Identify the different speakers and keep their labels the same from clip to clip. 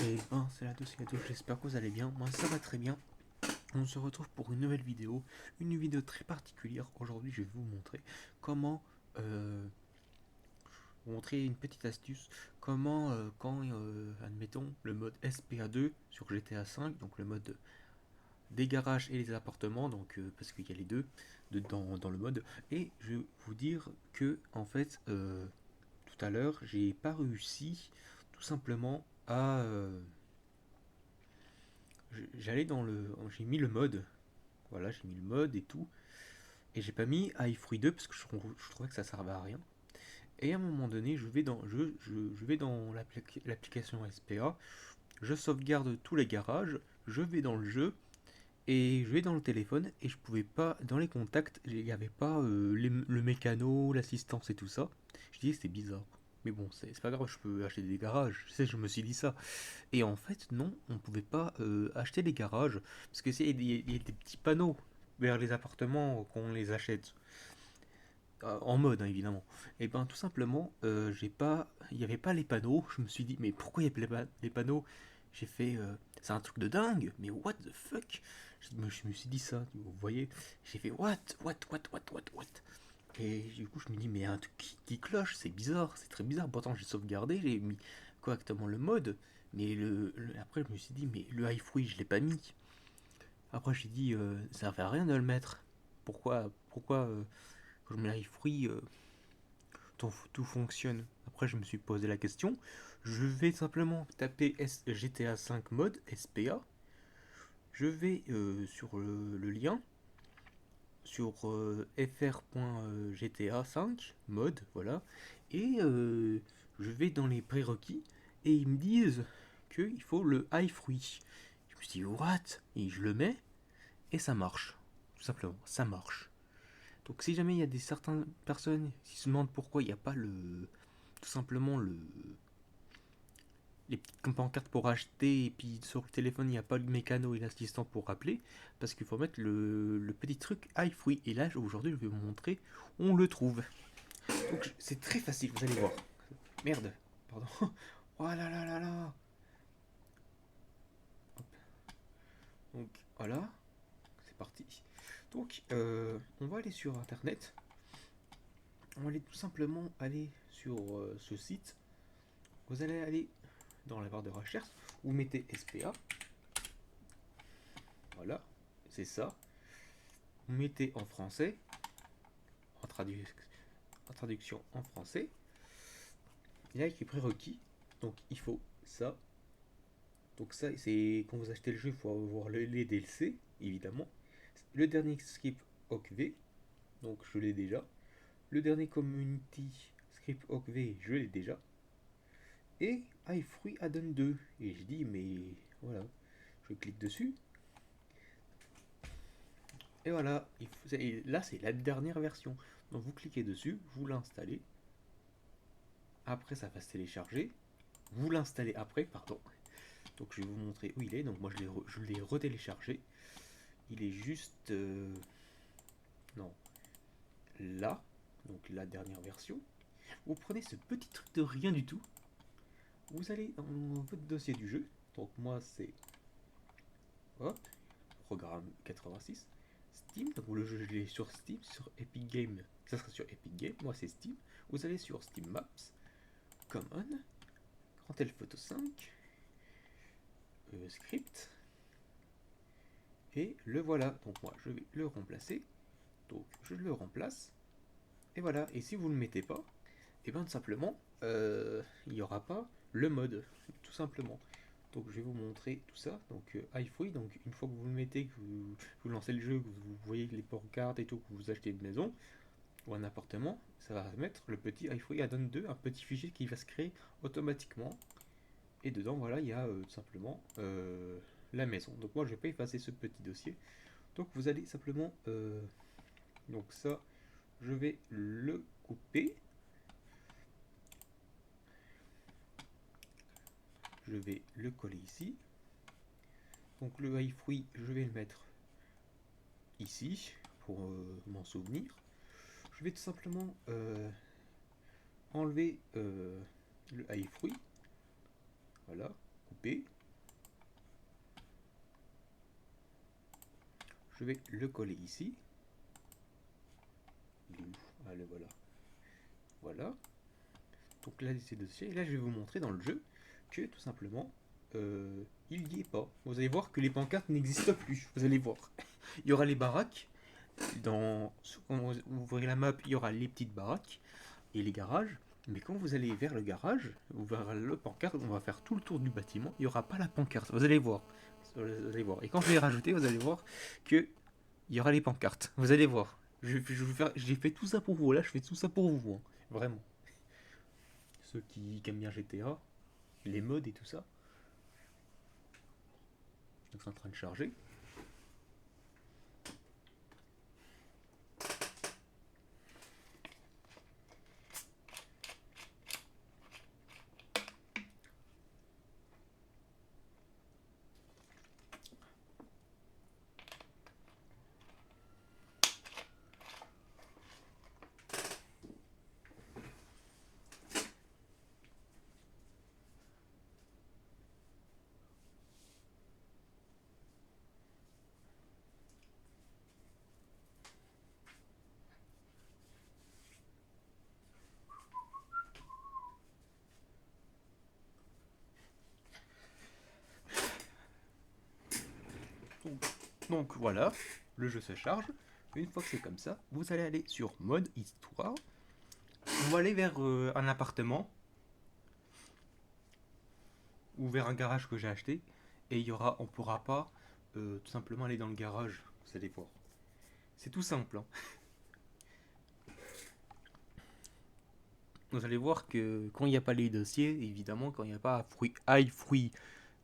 Speaker 1: Et ben, c'est la tous, j'espère que vous allez bien. Moi, ça va très bien. On se retrouve pour une vidéo très particulière. Aujourd'hui, je vais vous montrer comment, vous montrer une petite astuce, comment, admettons, le mode SPA2 sur GTA 5, donc le mode des garages et les appartements, donc parce qu'il y a les deux dans le mode. Et je vais vous dire que, en fait, tout à l'heure, j'ai pas réussi tout simplement à j'allais dans le. J'ai mis le mode. Voilà, j'ai mis le mode et tout. Et j'ai pas mis iFruit 2 parce que je trouvais que ça servait à rien. Et à un moment donné, je vais dans l'application SPA. Je sauvegarde tous les garages. Je vais dans le jeu. Et je vais dans le téléphone. Et je pouvais pas. Dans les contacts, il n'y avait pas le mécano, l'assistance et tout ça. Je disais c'était bizarre. Mais bon, c'est pas grave, je peux acheter des garages. Je me suis dit ça. Et en fait, non, on pouvait pas acheter des garages, parce que il y a des petits panneaux vers les appartements qu'on les achète. En mode, hein, évidemment. Et ben tout simplement, il n'y avait pas les panneaux. Je me suis dit, mais pourquoi il y a pas les panneaux? J'ai fait, c'est un truc de dingue, mais what the fuck? Je me suis dit ça, vous voyez? J'ai fait what? Et du coup, je me dis, mais il y a un truc qui cloche, c'est bizarre, c'est très bizarre. Pourtant, j'ai sauvegardé, j'ai mis correctement le mode. Mais après, je me suis dit, mais le iFree, je l'ai pas mis. Après, j'ai dit, ça ne fait rien de le mettre. Pourquoi quand je mets l'iFree, tout fonctionne? Après, je me suis posé la question. Je vais simplement taper GTA 5 mode SPA. Je vais sur le lien sur fr.gta5 mode, voilà, et je vais dans les prérequis et ils me disent qu'il faut le iFruit. Je me suis dit what? Et je le mets et ça marche, tout simplement, ça marche. Donc si jamais il y a des certaines personnes qui se demandent pourquoi il n'y a pas tout simplement les petites pancartes pour acheter, et puis sur le téléphone il n'y a pas le mécano et l'assistant pour rappeler, parce qu'il faut mettre le petit truc iFree. Et là aujourd'hui je vais vous montrer, on le trouve. Donc c'est très facile, vous allez voir. Merde, pardon. Oh là là là là. Hop. Donc voilà, c'est parti. Donc on va aller sur internet. On va aller tout simplement aller sur ce site. Vous allez aller dans la barre de recherche, vous mettez SPA. Voilà, c'est ça. Vous mettez en français, en, tradu- en traduction en français. Il y a écrit prérequis. Donc il faut ça. Donc ça, c'est quand vous achetez le jeu, il faut avoir les DLC, évidemment. Le dernier script OCV, donc je l'ai déjà. Le dernier community script OCV, je l'ai déjà. Et iFree Add-on 2. Et je dis, mais voilà, je clique dessus. Et voilà, et là c'est la dernière version. Donc vous cliquez dessus, vous l'installez. Après ça va se télécharger. Vous l'installez après, pardon. Donc je vais vous montrer où il est. Donc moi je l'ai retéléchargé. Il est juste non, là. Donc la dernière version. Vous prenez ce petit truc de rien du tout. Vous allez dans votre dossier du jeu. Donc moi c'est hop, programme 86. Steam, donc le jeu je l'ai sur Steam, sur Epic Game, ça sera sur Epic Game, moi c'est Steam. Vous allez sur Steam Maps, Common, Grand Theft Photo 5, Script, et le voilà. Donc moi je vais le remplacer, donc je le remplace, et voilà. Et si vous ne le mettez pas, et bien tout simplement, il n'y aura pas le mode, tout simplement. Donc je vais vous montrer tout ça. Donc iFree, donc une fois que vous le mettez, que vous lancez le jeu, que vous voyez les portes-cartes et tout, que vous achetez une maison ou un appartement, ça va mettre le petit iFree Add-on 2, un petit fichier qui va se créer automatiquement. Et dedans, voilà, il y a tout simplement la maison. Donc moi, je vais pas effacer ce petit dossier. Donc vous allez simplement, donc ça, je vais le couper. Je vais le coller ici. Donc le iFree, je vais le mettre ici pour m'en souvenir. Je vais tout simplement enlever le iFree. Voilà, couper. je vais le coller ici. Il est où? Ah, le voilà. Voilà. Donc là, c'est dossier. Et là, je vais vous montrer dans le jeu que tout simplement, il n'y est pas. Vous allez voir que les pancartes n'existent plus. Vous allez voir. Il y aura les baraques. Quand vous ouvrez la map, il y aura les petites baraques et les garages. Mais quand vous allez vers le garage, ou vers le pancarte, on va faire tout le tour du bâtiment. Il n'y aura pas la pancarte. Vous allez voir. Vous allez voir. Et quand je vais rajouter, vous allez voir que il y aura les pancartes. Vous allez voir. J'ai fait tout ça pour vous. Là, je fais tout ça pour vous. Hein. Vraiment. Ceux qui aiment bien GTA, les mods et tout ça. Donc c'est en train de charger. Donc voilà, le jeu se charge. Une fois que c'est comme ça, vous allez aller sur mode histoire. On va aller vers un appartement ou vers un garage que j'ai acheté. Et on pourra pas tout simplement aller dans le garage. Vous allez voir. C'est tout simple. Hein. Vous allez voir que quand il n'y a pas les dossiers, évidemment, quand il n'y a pas iFruit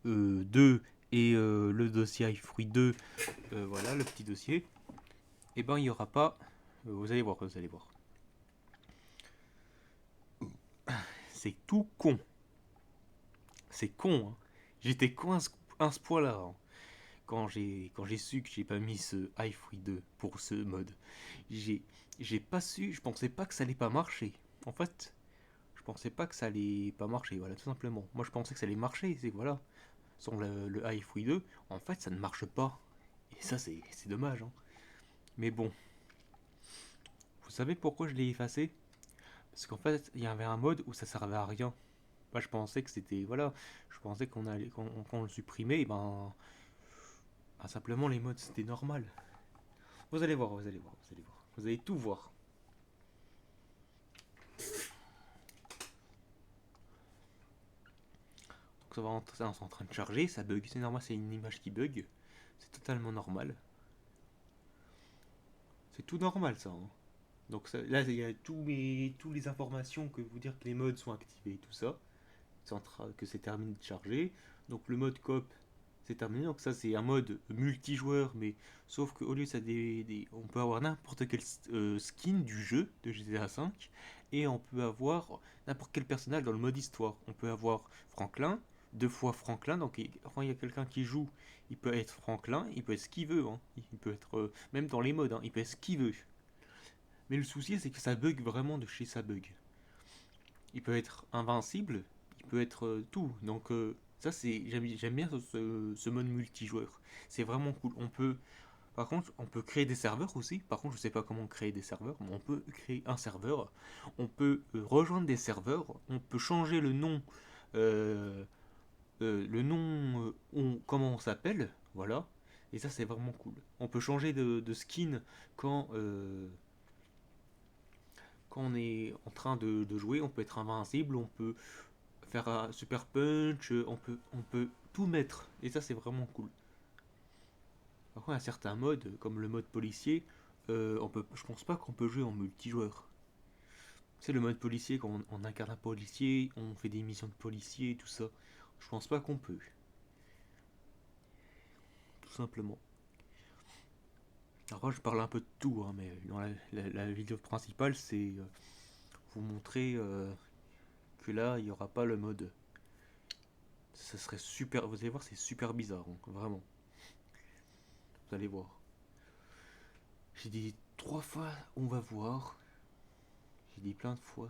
Speaker 1: 2 et le dossier iFruit 2, voilà le petit dossier, et ben il n'y aura pas. Vous allez voir, vous allez voir. C'est tout con. C'est con. Hein. J'étais con à ce point-là. Hein. Quand j'ai su que j'ai pas mis ce iFruit 2 pour ce mode, j'ai pas su. Je pensais pas que ça allait pas marcher. En fait, je pensais pas que ça allait pas marcher. Voilà, tout simplement. Moi, je pensais que ça allait marcher. C'est voilà. Sans le iFruit 2, en fait, ça ne marche pas. Et ça, c'est dommage. Hein. Mais bon, vous savez pourquoi je l'ai effacé? Parce qu'en fait, il y avait un mode où ça servait à rien. Moi, je pensais que c'était. Voilà. Je pensais qu'on allait. Quand on le supprimait, ben, simplement les modes, c'était normal. Vous allez voir, vous allez voir, vous allez voir. Vous allez tout voir. Donc ça va c'est en train de charger, ça bug. C'est normal, c'est une image qui bug. C'est totalement normal. C'est tout normal ça. Hein. Donc là, il y a tous les informations que vous dire que les modes sont activés et tout ça. Que c'est terminé de charger. Donc le mode coop, c'est terminé. Donc ça, c'est un mode multijoueur, mais sauf qu'au lieu de ça, on peut avoir n'importe quel skin du jeu de GTA V et on peut avoir n'importe quel personnage dans le mode histoire. On peut avoir Franklin, deux fois Franklin. Donc quand il y a quelqu'un qui joue, il peut être Franklin, il peut être ce qu'il veut. Hein. Il peut être même dans les modes, hein, il peut être ce qu'il veut. Mais le souci, c'est que ça bug vraiment de chez ça bug. Il peut être invincible, il peut être tout. Donc ça, j'aime bien ce mode multijoueur. C'est vraiment cool. Par contre, on peut créer des serveurs aussi. Par contre, je sais pas comment créer des serveurs, mais on peut créer un serveur. On peut rejoindre des serveurs. On peut changer euh, le nom, comment on s'appelle, voilà. Et ça, c'est vraiment cool. On peut changer de skin quand quand on est en train de jouer, on peut être invincible, on peut faire un super punch, on peut tout mettre. Et ça, c'est vraiment cool. Par contre, il y a certains modes, comme le mode policier, je pense pas qu'on peut jouer en multijoueur. C'est le mode policier, quand on incarne un policier, on fait des missions de policier, tout ça. Je pense pas qu'on peut. Tout simplement. Alors, je parle un peu de tout, hein, mais dans la vidéo principale, c'est vous montrer que là, il n'y aura pas le mode. Ça serait super. Vous allez voir, c'est super bizarre, hein, vraiment. Vous allez voir. J'ai dit 3 fois, on va voir. J'ai dit plein de fois.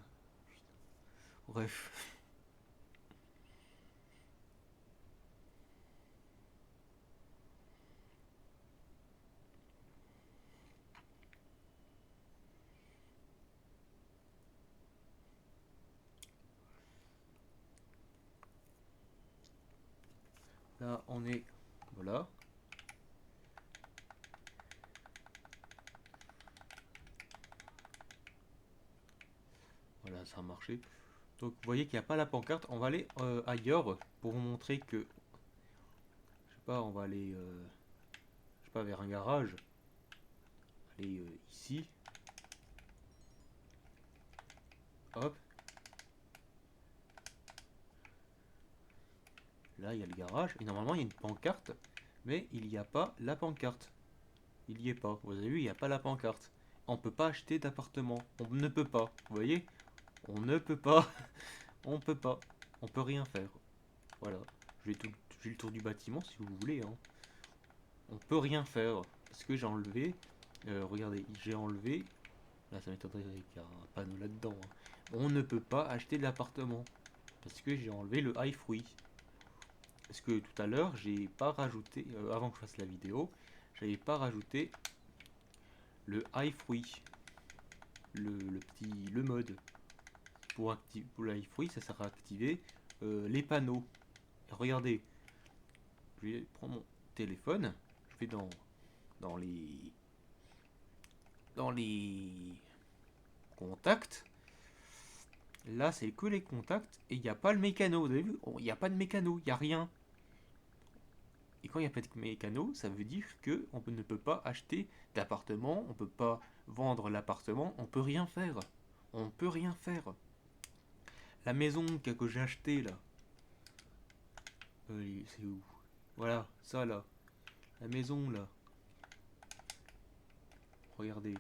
Speaker 1: Bref. Là, on est... Voilà. Voilà, ça a marché. Donc, vous voyez qu'il n'y a pas la pancarte. On va aller ailleurs pour vous montrer que... Je sais pas, on va aller... je sais pas, vers un garage. Aller ici. Hop. Là, il y a le garage. Et normalement, il y a une pancarte. Mais il n'y a pas la pancarte. Il n'y est pas. Vous avez vu, il n'y a pas la pancarte. On peut pas acheter d'appartement. On ne peut pas. Vous voyez? On ne peut pas. On peut pas. On peut rien faire. Voilà. J'ai le tour du bâtiment si vous voulez. Hein. On peut rien faire. Parce que j'ai enlevé. Regardez, j'ai enlevé. Là, ça m'étonnerait qu'il y a un panneau là-dedans. Hein. On ne peut pas acheter de l'appartement. Parce que j'ai enlevé le iFruit. Parce que tout à l'heure, j'ai pas rajouté. Avant que je fasse la vidéo, j'avais pas rajouté le iFruit. Le mode. Pour l'iFruit, ça sert à activer les panneaux. Et regardez, je vais prendre mon téléphone, je vais dans les contacts. Là, c'est que les contacts et il n'y a pas le mécano. Vous avez vu? Il n'y a pas de mécano, il n'y a rien. Et quand il n'y a pas de mécano, ça veut dire que on ne peut pas acheter d'appartement, on peut pas vendre l'appartement, on peut rien faire. On peut rien faire. La maison que j'ai achetée là, c'est où? Voilà, ça là. La maison là. Regardez.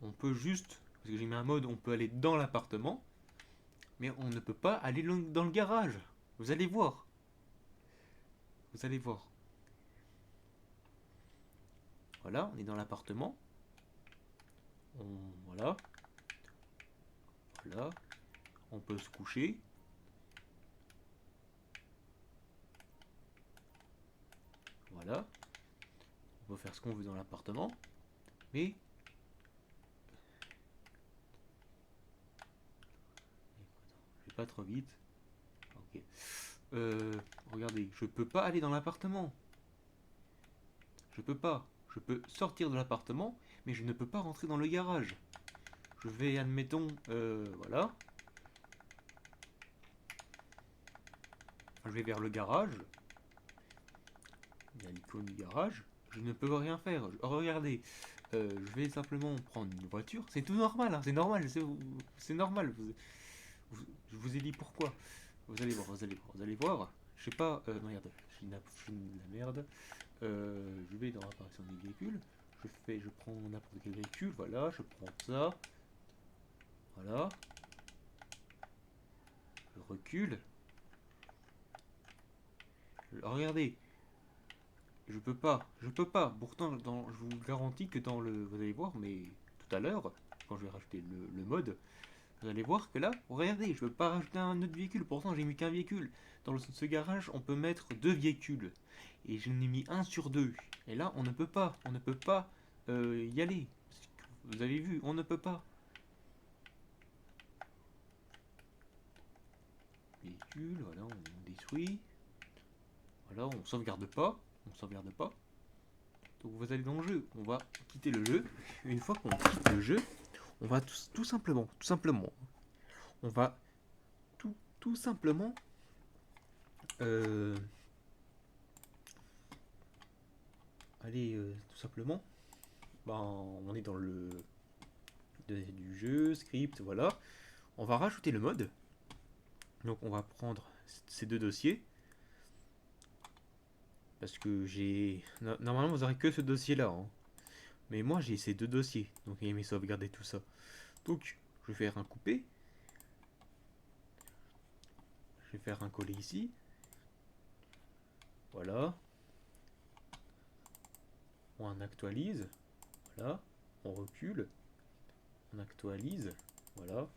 Speaker 1: On peut juste, parce que j'ai mis un mode, on peut aller dans l'appartement, mais on ne peut pas aller dans le garage. Vous allez voir. Vous allez voir. Voilà, on est dans l'appartement. Voilà. Voilà. On peut se coucher. Voilà. On peut faire ce qu'on veut dans l'appartement. Mais... je vais pas trop vite. Ok. Regardez, je peux pas aller dans l'appartement. Je peux pas. Je peux sortir de l'appartement, mais je ne peux pas rentrer dans le garage. Je vais, admettons, voilà. Je vais vers le garage. Il y a l'icône du garage. Je ne peux rien faire. Regardez, je vais simplement prendre une voiture. C'est tout normal, hein, c'est normal. C'est normal. Je vous ai dit pourquoi. Vous allez voir, vous allez voir, vous allez voir. Je sais pas, merde, je suis de la merde. Je vais dans l'apparition des véhicules. Je prends n'importe quel véhicule. Voilà, je prends ça. Voilà. Je recule. Regardez, je peux pas, je peux pas. Pourtant, je vous garantis que dans le, vous allez voir, mais tout à l'heure, quand je vais rajouter le mode, vous allez voir que là, regardez, je peux pas rajouter un autre véhicule. Pourtant, j'ai mis qu'un véhicule. Dans ce garage, on peut mettre deux véhicules, et je n'ai mis un sur deux. Et là, on ne peut pas y aller. Vous avez vu, on ne peut pas. Véhicule, voilà, on détruit. Voilà, on sauvegarde pas. On sauvegarde pas. Donc vous allez dans le jeu. On va quitter le jeu. Une fois qu'on quitte le jeu, on va tout simplement, on va tout simplement allez, tout simplement, ben, on est dans le du jeu, script, voilà. On va rajouter le mode. Donc on va prendre ces deux dossiers. Parce que j'ai... Normalement, vous aurez que ce dossier-là. Hein. Mais moi, j'ai ces deux dossiers. Donc, il y a mes sauvegardes et tout ça. Donc, je vais faire un coupé. Je vais faire un coller ici. Voilà. On actualise. Voilà. On recule. On actualise. Voilà.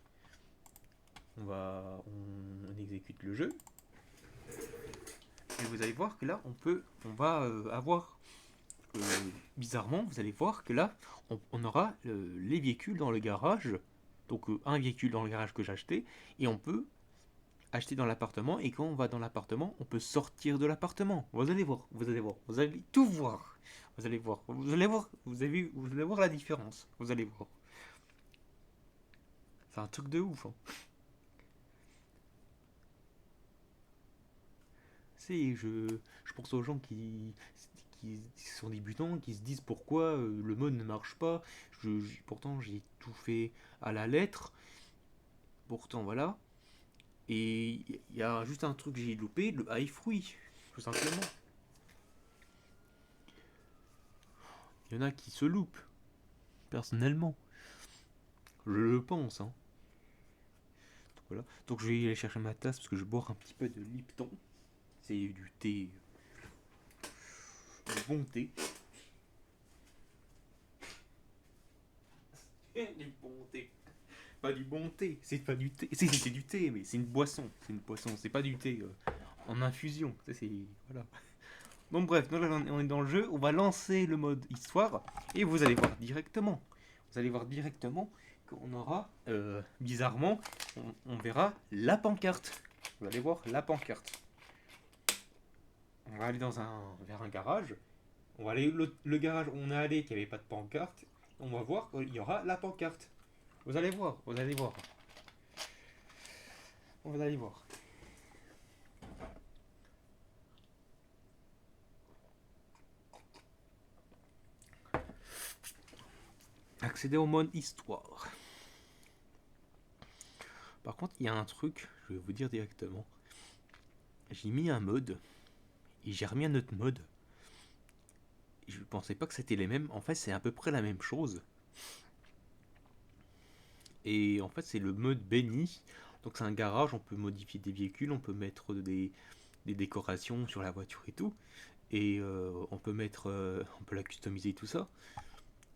Speaker 1: On exécute le jeu. Et vous allez voir que là, on va avoir, bizarrement, vous allez voir que là, on aura les véhicules dans le garage. Donc un véhicule dans le garage que j'ai acheté. Et on peut acheter dans l'appartement, et quand on va dans l'appartement, on peut sortir de l'appartement. Vous allez voir, vous allez voir, vous allez tout voir. Vous allez voir, vous allez voir, vous allez voir la différence. Vous allez voir. C'est un truc de ouf, hein. C'est, je pense aux gens qui sont débutants, qui se disent pourquoi le mode ne marche pas. Pourtant, j'ai tout fait à la lettre. Pourtant, voilà. Et il y a juste un truc que j'ai loupé, le high fruit, tout simplement. Il y en a qui se loupent, personnellement. Je le pense, hein. Donc, voilà. Donc je vais aller chercher ma tasse parce que je vais boire un petit peu de Lipton. C'est du thé, du bon thé. Du bon thé. Pas du bon thé, c'est pas du thé. C'est du thé, mais c'est une boisson. C'est une boisson, c'est pas du thé en infusion. C'est. Voilà. Donc bref, là on est dans le jeu, on va lancer le mode histoire et vous allez voir directement. Vous allez voir directement qu'on aura, bizarrement, on verra la pancarte. Vous allez voir la pancarte. On va aller vers un garage. On va aller le garage où on est allé qui avait pas de pancarte. On va voir qu'il y aura la pancarte. Vous allez voir, vous allez voir. Vous allez voir. Accéder au mode histoire. Par contre, il y a un truc, je vais vous dire directement. J'ai mis un mode et j'ai remis un autre mode. Je pensais pas que c'était les mêmes. En fait, c'est à peu près la même chose. Et en fait, c'est le mode béni. Donc, c'est un garage, on peut modifier des véhicules, on peut mettre des décorations sur la voiture et tout. Et on peut la customiser tout ça.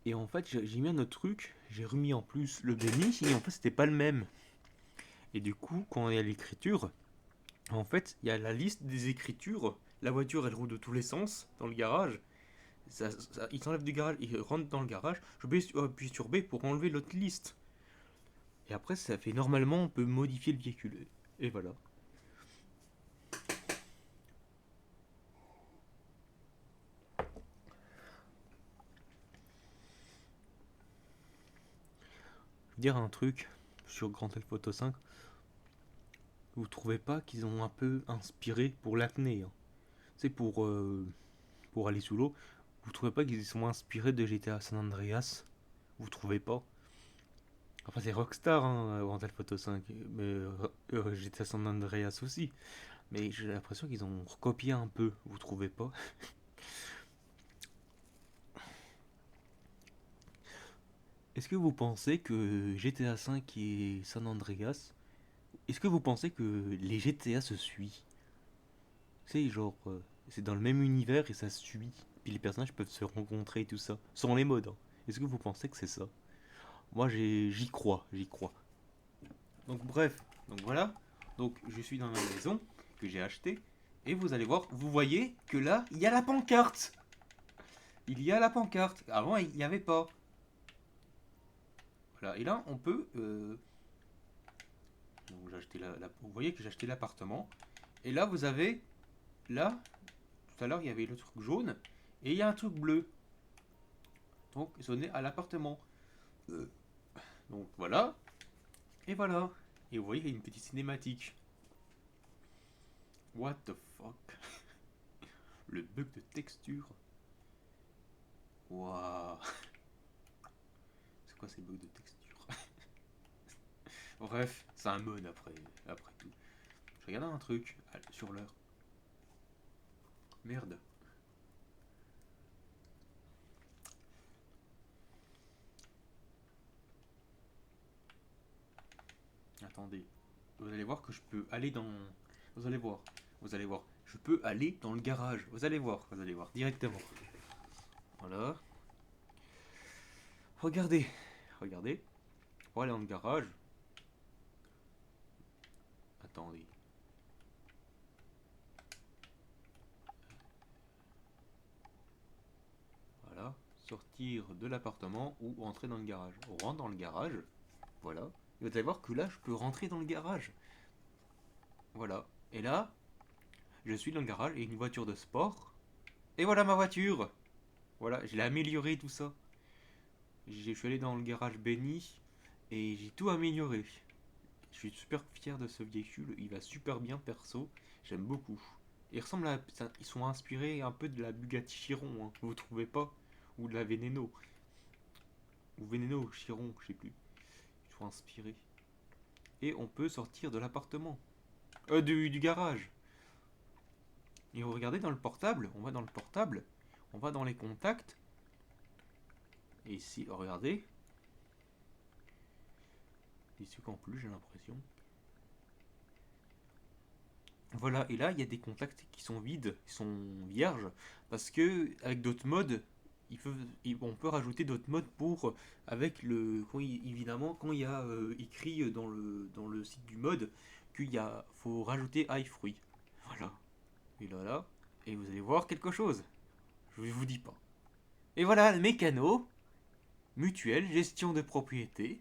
Speaker 1: Et en fait, j'ai mis un autre truc. J'ai remis en plus le béni. Et en fait, c'était pas le même. Et du coup, quand il y a l'écriture, en fait, il y a la liste des écritures. La voiture, elle roule de tous les sens dans le garage. Il s'enlève du garage, il rentre dans le garage. Je peux appuyer sur B pour enlever l'autre liste. Et après, ça fait normalement, on peut modifier le véhicule. Et voilà. Je veux dire un truc sur Grand Theft Auto 5. Vous trouvez pas qu'ils ont un peu inspiré pour l'apnée, hein? C'est pour aller sous l'eau. Vous trouvez pas qu'ils sont inspirés de GTA San Andreas? Vous trouvez pas? Enfin, c'est Rockstar, hein, Grand Theft Auto 5. Mais GTA San Andreas aussi. Mais j'ai l'impression qu'ils ont recopié un peu. Vous trouvez pas? Est-ce que vous pensez que GTA 5 et San Andreas, est-ce que vous pensez que les GTA se suivent? C'est genre, c'est dans le même univers et ça se suit. Puis les personnages peuvent se rencontrer et tout ça. Sans les modes, hein. Est-ce que vous pensez que c'est ça? Moi, j'y crois, j'y crois. Donc bref, donc voilà. Donc je suis dans ma maison que j'ai achetée. Et vous allez voir, vous voyez que là, il y a la pancarte. Il y a la pancarte. Avant, il n'y avait pas. Voilà. Et là, on peut... donc, vous voyez que j'ai acheté l'appartement. Et là, vous avez... Là, tout à l'heure, il y avait le truc jaune. Et il y a un truc bleu. Donc, sonner à l'appartement. Euh, donc, voilà. Et voilà. Et vous voyez, il y a une petite cinématique. What the fuck? Le bug de texture. Waouh. C'est quoi ces bugs de texture? Bref, c'est un mode après tout. Je regardais un truc sur l'heure. Merde. Attendez. Vous allez voir que je peux aller dans... Vous allez voir. Vous allez voir. Je peux aller dans le garage. Vous allez voir. Vous allez voir. Directement. Voilà. Regardez. Regardez. Pour aller dans le garage. Attendez. Voilà. Sortir de l'appartement ou entrer dans le garage. On rentre dans le garage. Voilà. Et vous allez voir que là, je peux rentrer dans le garage. Voilà. Et là, je suis dans le garage et une voiture de sport. Et voilà ma voiture. Voilà, je l'ai amélioré tout ça. Je suis allé dans le garage Benny et j'ai tout amélioré. Je suis super fier de ce véhicule, il va super bien perso, j'aime beaucoup. Ils sont inspirés un peu de la Bugatti Chiron, hein, vous trouvez pas? Ou de la Veneno. Ou Veneno, Chiron, je sais plus. Ils sont inspirés. Et on peut sortir de l'appartement. Du garage. Et regardez dans le portable, on va dans le portable, on va dans les contacts. Et ici, regardez. Il se en plus, j'ai l'impression. Voilà, et là, il y a des contacts qui sont vides, qui sont vierges, parce que avec d'autres modes, on peut rajouter d'autres modes pour, avec évidemment, quand il y a écrit dans le site du mode faut rajouter iFruit. Voilà, et là, et vous allez voir quelque chose, je ne vous dis pas. Et voilà, le mécano, mutuelle, gestion de propriété,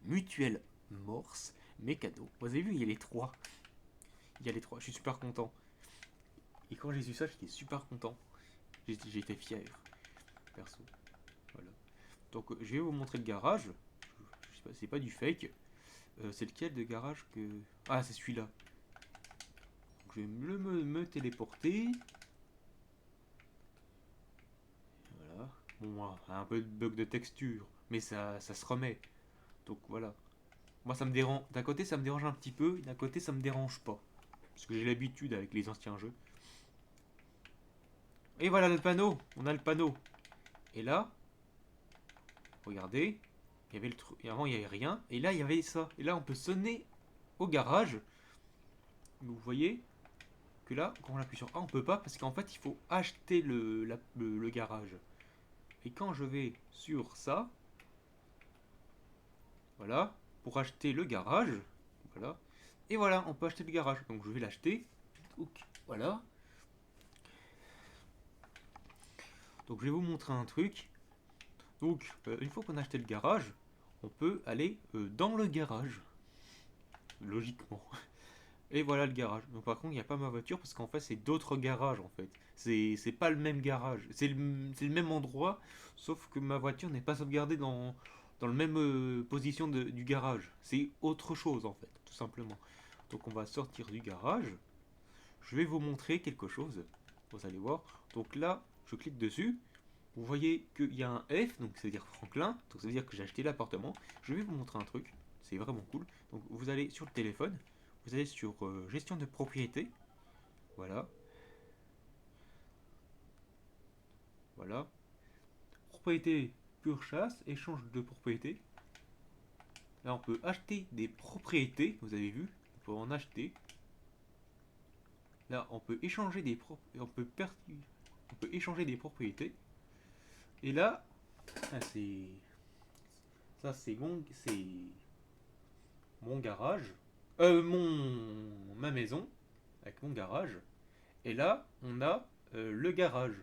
Speaker 1: mutuelle morse, mécano. Vous avez vu, il y a les trois. Il y a les trois, je suis super content. Et quand j'ai su ça, j'étais super content. J'étais fier, perso. Voilà. Donc je vais vous montrer le garage. Je sais pas, c'est pas du fake. C'est lequel de garage que... Ah, c'est celui-là. Donc, je vais me téléporter. Voilà. Bon, moi, un peu de bug de texture. Mais ça se remet. Donc voilà. Moi, ça me dérange. D'un côté, ça me dérange un petit peu. D'un côté, ça me dérange pas. Parce que j'ai l'habitude avec les anciens jeux. Et voilà le panneau. On a le panneau. Et là, regardez, il y avait le truc. Avant, il n'y avait rien. Et là, il y avait ça. Et là, on peut sonner au garage. Vous voyez que là, quand on appuie sur A, on peut pas. Parce qu'en fait, il faut acheter le garage. Et quand je vais sur ça, voilà, pour acheter le garage, voilà. Et voilà, on peut acheter le garage. Donc, je vais l'acheter. Voilà. Donc, je vais vous montrer un truc. Donc, une fois qu'on a acheté le garage, on peut aller dans le garage. Logiquement. Et voilà le garage. Donc par contre, il n'y a pas ma voiture parce qu'en fait, c'est d'autres garages en fait. C'est pas le même garage. C'est le même endroit, sauf que ma voiture n'est pas sauvegardée dans le même position du garage. C'est autre chose en fait, tout simplement. Donc on va sortir du garage. Je vais vous montrer quelque chose. Vous allez voir. Donc là, je clique dessus. Vous voyez qu'il y a un F, donc ça veut dire Franklin. Donc ça veut dire que j'ai acheté l'appartement. Je vais vous montrer un truc. C'est vraiment cool. Donc vous allez sur le téléphone. Vous allez sur gestion de propriété. Voilà. Voilà. Propriété pure chasse, échange de propriété. Là, on peut acheter des propriétés. Vous avez vu, on peut en acheter. Là, on peut échanger on peut échanger des propriétés. Et là, ah, c'est mon garage, ma maison avec mon garage. Et là, on a le garage.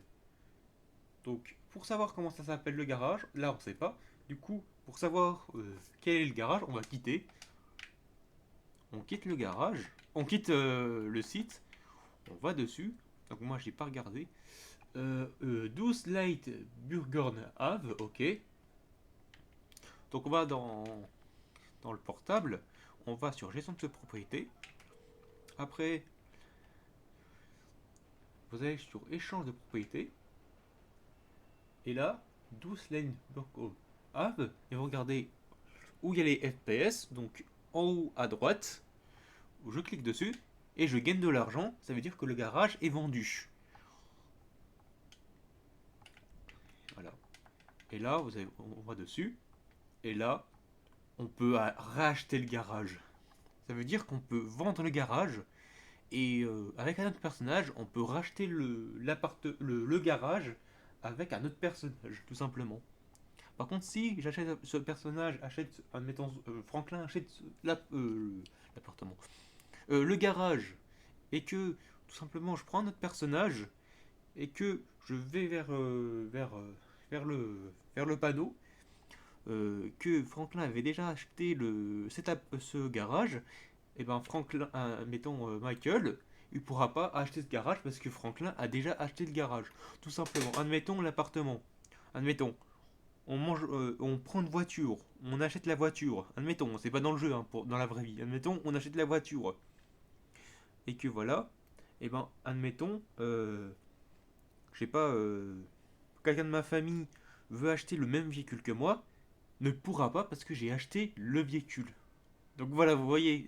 Speaker 1: Donc, pour savoir comment ça s'appelle le garage, là on sait pas. Du coup, pour savoir quel est le garage, on va quitter. On quitte le garage, on quitte le site, on va dessus. Donc moi j'ai pas regardé. 12 Light Burgern Have, ok. Donc on va dans le portable, on va sur gestion de propriété. Après, vous allez sur échange de propriété. Et là, 12 Lane Burgern Have, et vous regardez où il y a les FPS, donc en haut à droite, où je clique dessus et je gagne de l'argent, ça veut dire que le garage est vendu. Voilà. Et là, on va dessus, et là, on peut racheter le garage. Ça veut dire qu'on peut vendre le garage, et avec un autre personnage, on peut racheter le garage avec un autre personnage, tout simplement. Par contre, si j'achète ce personnage, admettons, Franklin achète l'appartement, le garage, et que tout simplement je prends notre personnage et que je vais vers le panneau, que Franklin avait déjà acheté ce garage, et ben Franklin, mettons Michael, il pourra pas acheter ce garage parce que Franklin a déjà acheté le garage. Tout simplement. Admettons l'appartement. Admettons. On prend une voiture, on achète la voiture. Admettons, c'est pas dans le jeu, hein, dans la vraie vie. Admettons, on achète la voiture et que voilà. Et ben, admettons, je sais pas, quelqu'un de ma famille veut acheter le même véhicule que moi, ne pourra pas parce que j'ai acheté le véhicule. Donc voilà, vous voyez,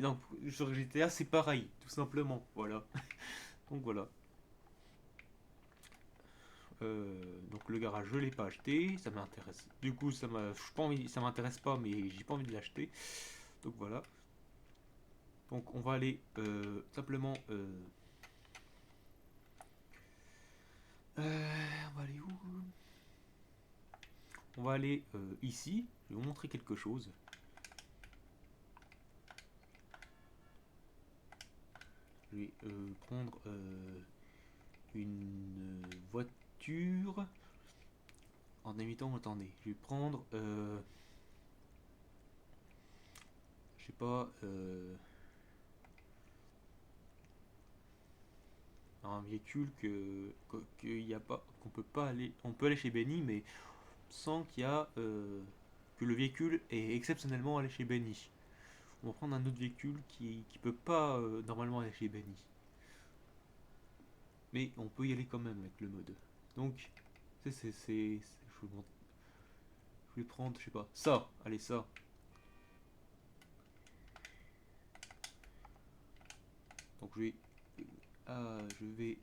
Speaker 1: sur GTA c'est pareil, tout simplement. Voilà. Donc voilà. Donc le garage je l'ai pas acheté, ça m'intéresse. Du coup je pas envie, ça m'intéresse pas, mais j'ai pas envie de l'acheter. Donc voilà. Donc on va aller simplement. On va aller où? On va aller ici. Je vais vous montrer quelque chose. Je vais prendre une voiture. En imitant, attendez, je vais prendre, je sais pas, un véhicule qu'il y a pas, qu'on peut pas aller, on peut aller chez Benny, mais sans qu'il y a que le véhicule est exceptionnellement allé chez Benny. On va prendre un autre véhicule qui peut pas normalement aller chez Benny, mais on peut y aller quand même avec le mode. Donc, je vais prendre, je sais pas, ça, allez ça. Donc je vais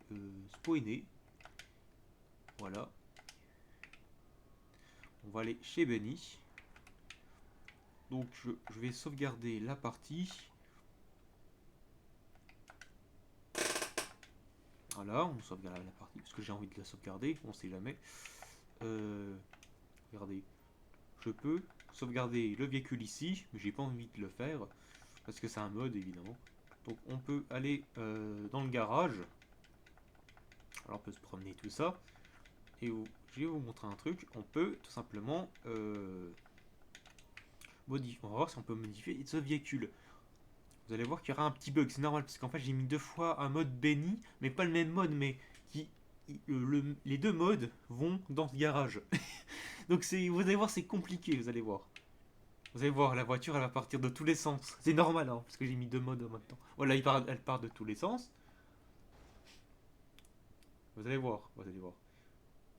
Speaker 1: spawner. Voilà. On va aller chez Benny. Donc je vais sauvegarder la partie. Voilà, on sauvegarde la partie parce que j'ai envie de la sauvegarder, on sait jamais. Regardez, je peux sauvegarder le véhicule ici, mais j'ai pas envie de le faire parce que c'est un mode évidemment. Donc on peut aller dans le garage. Alors on peut se promener tout ça. Et je vais vous montrer un truc. On peut tout simplement modifier. On va voir si on peut modifier ce véhicule. Vous allez voir qu'il y aura un petit bug, c'est normal, parce qu'en fait j'ai mis deux fois un mode Benny, mais pas le même mode, mais les deux modes vont dans ce garage. Donc vous allez voir, c'est compliqué, vous allez voir. Vous allez voir, la voiture elle va partir de tous les sens. C'est normal, hein, parce que j'ai mis deux modes en même temps. Voilà, elle part de tous les sens. Vous allez voir, vous allez voir.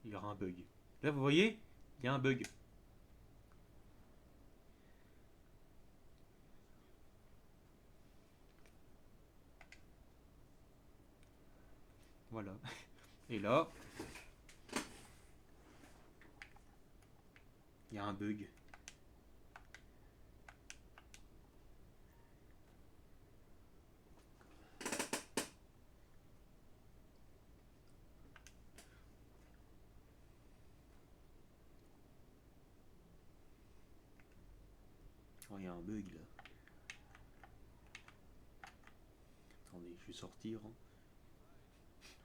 Speaker 1: Il y aura un bug. Là, vous voyez, il y a un bug. Voilà. Et là, il y a un bug. Oh, il y a un bug là. Attendez, je vais sortir, hein.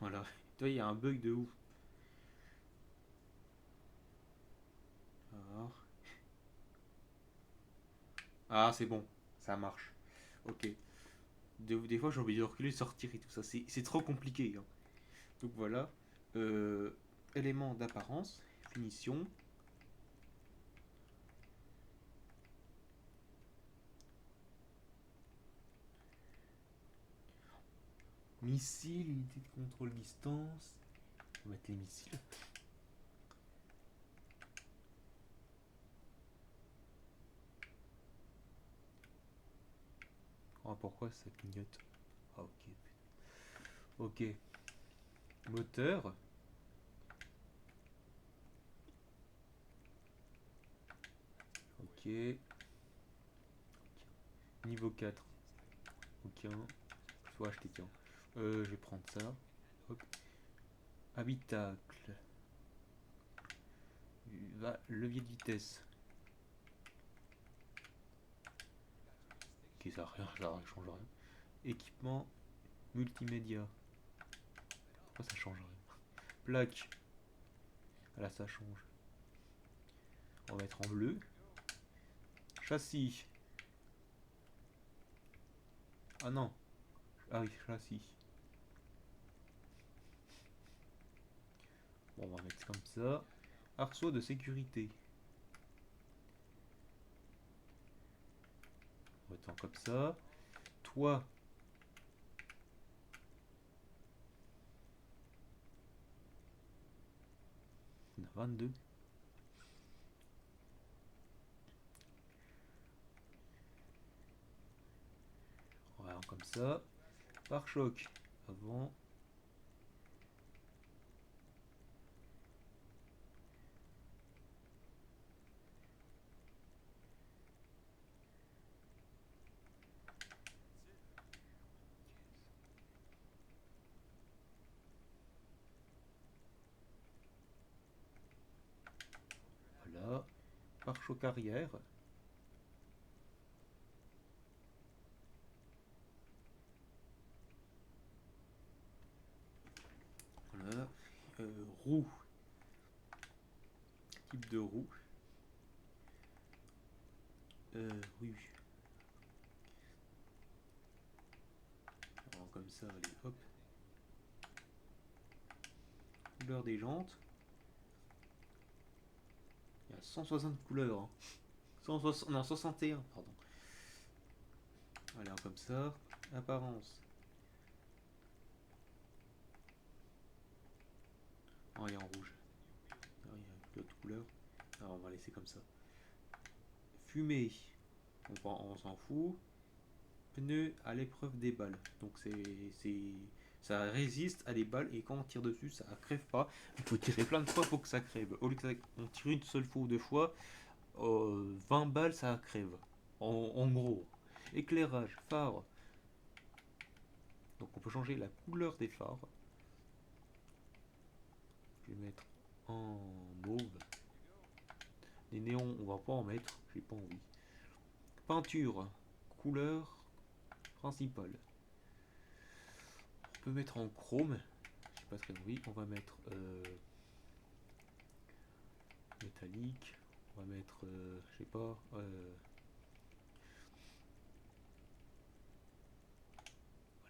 Speaker 1: Voilà. Toi, il y a un bug de ouf. Alors. Ah, c'est bon. Ça marche. Ok. Des fois, j'ai envie de reculer, sortir et tout ça. C'est trop compliqué, hein. Donc voilà. Éléments d'apparence. Finition. Missile, unité de contrôle distance. On va mettre les missiles. Oh, pourquoi ça clignote? Ah, ok. Ok. Moteur. Ok. Niveau 4. Aucun. Soit acheter, tiens. Je vais prendre ça. Hop. Habitacle. Levier de vitesse. Ok, ça change rien. Équipement multimédia. Pourquoi ça change rien? Plaque. Là, ça change. On va mettre en bleu. Châssis. Ah non. Ah oui, châssis. Bon, on va mettre comme ça. Arceau de sécurité. On va mettre comme ça. Toi. On a 22. On va comme ça. Pare-choc. Avant. Voilà. Pare-choc arrière. Voilà. Roue. Type de roue. Oui. Alors, comme ça, allez, hop. Couleur des jantes. Il y a 160 couleurs. Hein. 160, non, 61, pardon. Voilà, comme ça. Apparence. Oh, il est en rouge. Ah, il y a d'autres couleurs. Alors, on va laisser comme ça. Fumée. On s'en fout. Pneu à l'épreuve des balles. Donc ça résiste à des balles et quand on tire dessus, ça crève pas. Il faut tirer plein de fois pour que ça crève. Au lieu qu'on tire une seule fois ou deux fois, 20 balles, ça crève. En gros. Éclairage, phare. Donc on peut changer la couleur des phares. Je vais mettre en mauve. Les néons, on va pas en mettre, j'ai pas envie. Peinture, couleur principale. On peut mettre en chrome, j'ai pas très envie. On va mettre métallique. On va mettre, je sais pas, on va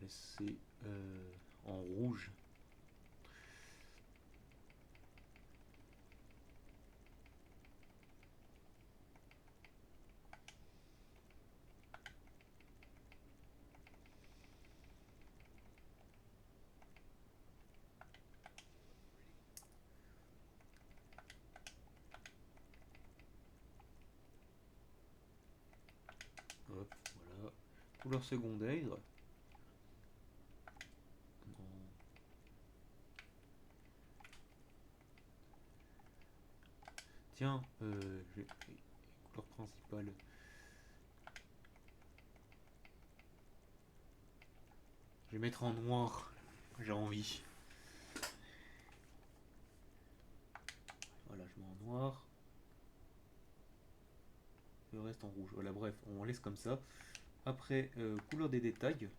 Speaker 1: laisser en rouge. Hop, voilà. Couleur secondaire. Non. Tiens, couleur principale. Je vais mettre en noir. J'ai envie. Voilà, je mets en noir. Le reste en rouge. Voilà, bref, on laisse comme ça. Après, couleur des détails.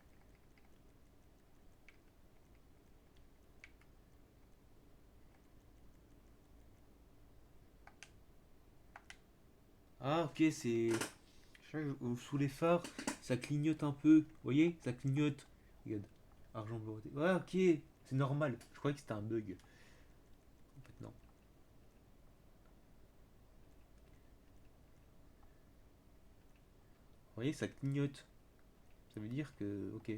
Speaker 1: Ah, ok, c'est. Sous les phares, ça clignote un peu. Vous voyez? Ça clignote. Regarde. Argent bleu. Ouais, ok. C'est normal. Je croyais que c'était un bug. En fait, non. Vous voyez, ça clignote. Ça veut dire que. Ok.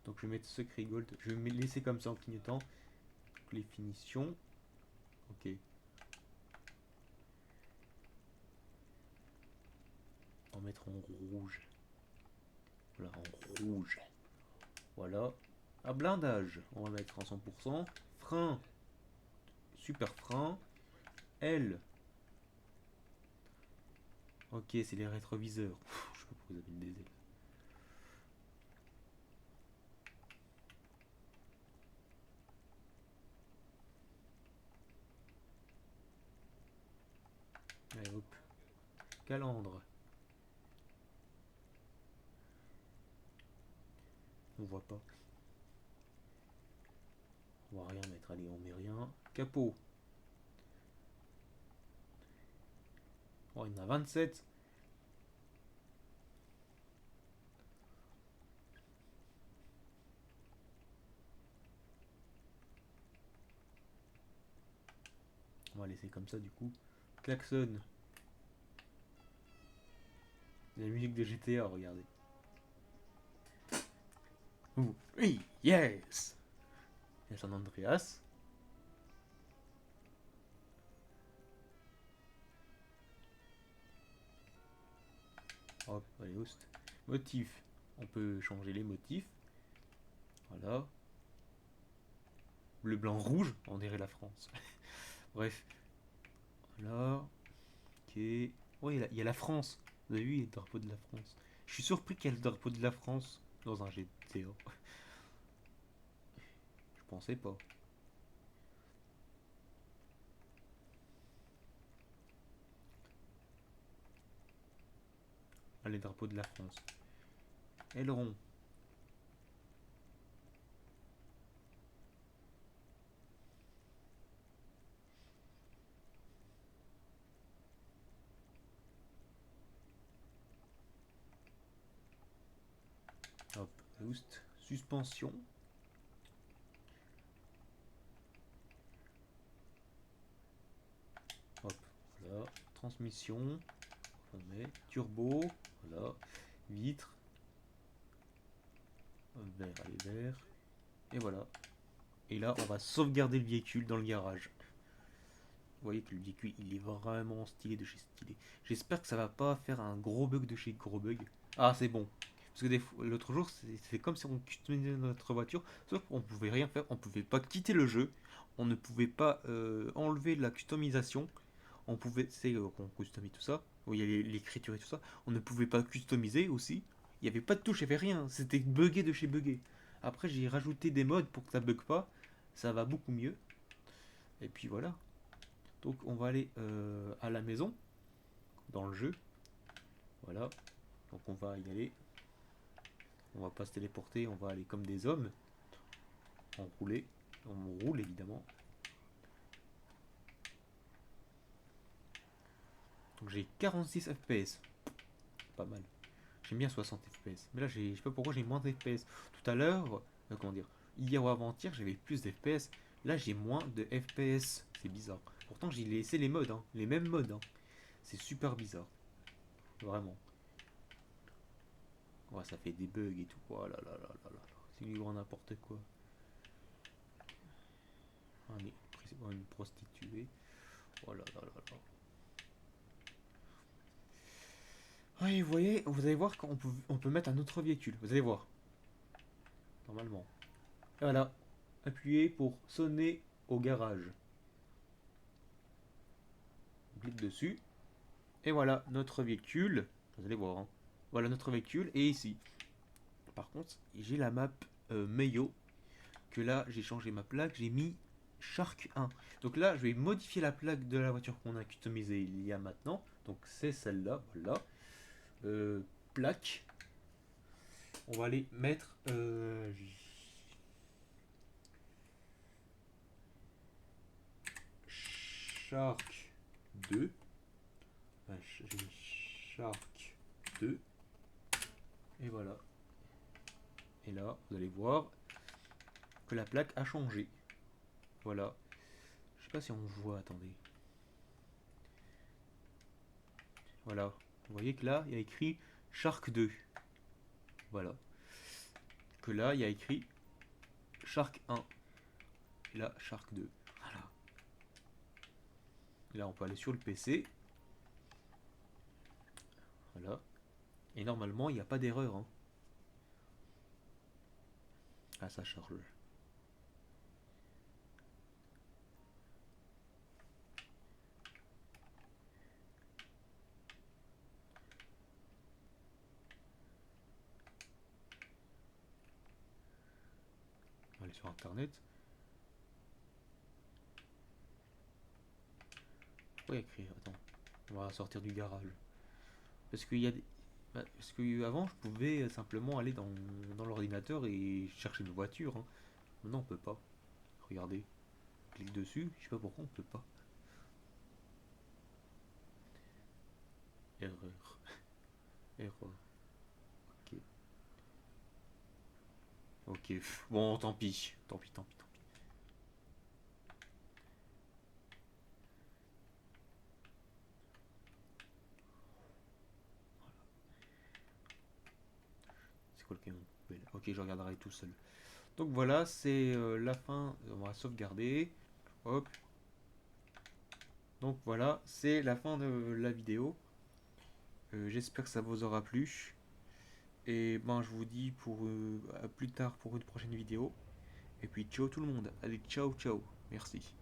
Speaker 1: Donc je vais mettre secret gold. Je vais me laisser comme ça en clignotant. Donc, les finitions. Ok. On va mettre en rouge. Voilà, en rouge. Voilà. À blindage, on va mettre en 100%. Frein. Super frein. L. Ok, c'est les rétroviseurs. Je sais pas pourquoi vous avez des ailes. Allez hop. Calandre. On voit pas. On va rien mettre. Allez, on met rien. Capot. Oh, il y en a 27. On va laisser comme ça du coup. Klaxon. La musique de GTA, regardez. Ouh, oui, yes. Il y a San Andreas. Hop, allez, host. Motif. On peut changer les motifs. Voilà. Bleu, blanc, rouge. On dirait la France. Bref. Voilà. Ok. Oh, il y a la France. Vous avez vu, il y a le drapeau de la France. Je suis surpris qu'il y ait le drapeau de la France dans un GTA. Je pensais pas. Ah, les drapeaux de la France. Aileron. Hop, boost. Suspension. Hop, voilà. Transmission. On met turbo. Voilà. Vitre. Vert, allez, vert. Et voilà. Et là, on va sauvegarder le véhicule dans le garage. Vous voyez que le véhicule, il est vraiment stylé de chez stylé. J'espère que ça va pas faire un gros bug de chez gros bug. Ah, c'est bon. Parce que l'autre jour, c'est comme si on customisait notre voiture, sauf qu'on pouvait rien faire. On pouvait pas quitter le jeu. On ne pouvait pas enlever la customisation. On pouvait, c'est qu'on customise tout ça. Où il y a l'écriture et tout ça. On ne pouvait pas customiser aussi. Il n'y avait pas de touche, il n'y avait rien. C'était buggé de chez buggé. Après, j'ai rajouté des mods pour que ça bug pas. Ça va beaucoup mieux. Et puis voilà. Donc on va aller à la maison, dans le jeu. Voilà. Donc on va y aller. On va pas se téléporter, on va aller comme des hommes. Enrouler. On roule évidemment. Donc j'ai 46 FPS. Pas mal. J'aime bien 60 FPS. Mais là, je sais pas pourquoi j'ai moins de FPS. Tout à l'heure, comment dire, hier ou avant-hier, j'avais plus de FPS. Là, j'ai moins de FPS. C'est bizarre. Pourtant, j'ai laissé les modes, hein, les mêmes modes. Hein. C'est super bizarre. Vraiment. Ouais, ça fait des bugs et tout. Oh là là là là là. C'est du grand n'importe quoi. Allez, une prostituée. Oh là là là là. Oui, vous voyez, vous allez voir qu'on peut mettre un autre véhicule. Vous allez voir. Normalement. Voilà. Appuyez pour sonner au garage. On clique dessus. Et voilà notre véhicule. Vous allez voir. Hein. Voilà notre véhicule. Et ici. Par contre, j'ai la map Mayo. Que là, j'ai changé ma plaque. J'ai mis Shark 1. Donc là, je vais modifier la plaque de la voiture qu'on a customisée il y a maintenant. Donc c'est celle-là. Voilà. Plaque. On va aller mettre Shark 2. Shark 2. Et voilà. Et là, vous allez voir que la plaque a changé. Voilà. Je sais pas si on voit, attendez. Voilà. Vous voyez que là, il y a écrit Shark 2. Voilà. Que là, il y a écrit Shark 1. Et là, Shark 2. Voilà. Et là, on peut aller sur le PC. Voilà. Et normalement, il n'y a pas d'erreur. Hein. Ah, ça charge. On va aller sur internet. Pourquoi il y a écrit attends. On va sortir du garage. Parce qu'il y a des. Parce que avant, je pouvais simplement aller dans l'ordinateur et chercher une voiture. Hein. Maintenant, on peut pas. Regardez. On clique dessus. Je sais pas pourquoi on peut pas. Erreur. Erreur. Ok. Ok. Bon, tant pis. Tant pis, tant pis, tant pis. quoi le camion poubelle? Ok, je regarderai tout seul. Donc voilà, c'est la fin. On va sauvegarder. Hop. Donc voilà, c'est la fin de la vidéo. J'espère que ça vous aura plu. Et ben je vous dis à plus tard pour une prochaine vidéo. Et puis ciao tout le monde. Allez, ciao ciao. Merci.